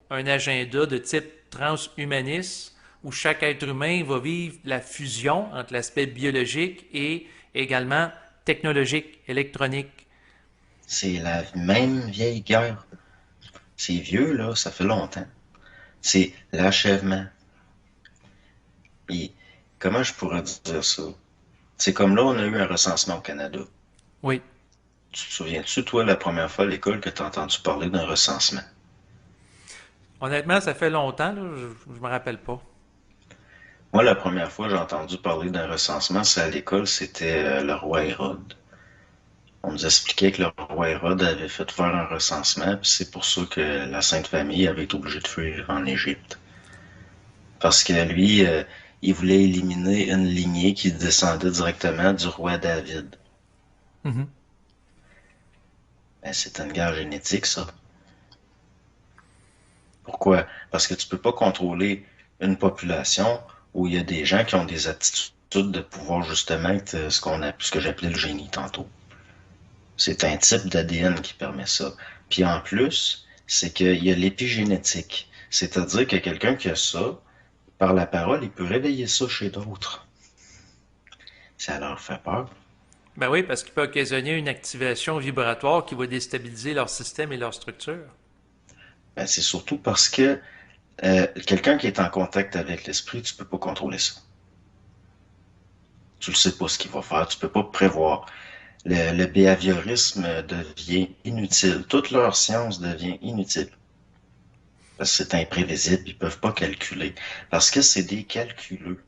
un agenda de type transhumaniste où chaque être humain va vivre la fusion entre l'aspect biologique et également technologique, électronique. C'est la même vieille guerre. C'est vieux, là, ça fait longtemps. C'est l'achèvement. Et comment je pourrais dire ça? C'est comme là, on a eu un recensement au Canada. Oui. Tu te souviens-tu, toi, la première fois à l'école que tu as entendu parler d'un recensement? Honnêtement, ça fait longtemps, là, je me rappelle pas. Moi, la première fois que j'ai entendu parler d'un recensement, c'est à l'école, c'était le roi Hérode. On nous expliquait que le roi Hérode avait fait faire un recensement, puis c'est pour ça que la Sainte Famille avait été obligée de fuir en Égypte. Parce que lui, il voulait éliminer une lignée qui descendait directement du roi David. Mhm. Ben, c'est une guerre génétique, ça. Pourquoi? Parce que tu peux pas contrôler une population où il y a des gens qui ont des attitudes de pouvoir justement être ce que j'appelais le génie tantôt. C'est un type d'ADN qui permet ça. Puis en plus, c'est qu'il y a l'épigénétique. C'est-à-dire que quelqu'un qui a ça, par la parole, il peut réveiller ça chez d'autres. Ça leur fait peur. Ben oui, parce qu'il peut occasionner une activation vibratoire qui va déstabiliser leur système et leur structure. Ben, c'est surtout parce que quelqu'un qui est en contact avec l'esprit, tu peux pas contrôler ça. Tu ne sais pas ce qu'il va faire, tu peux pas prévoir. Le behaviorisme devient inutile. Toute leur science devient inutile. Parce que c'est imprévisible, ils peuvent pas calculer. Parce que c'est des calculeux.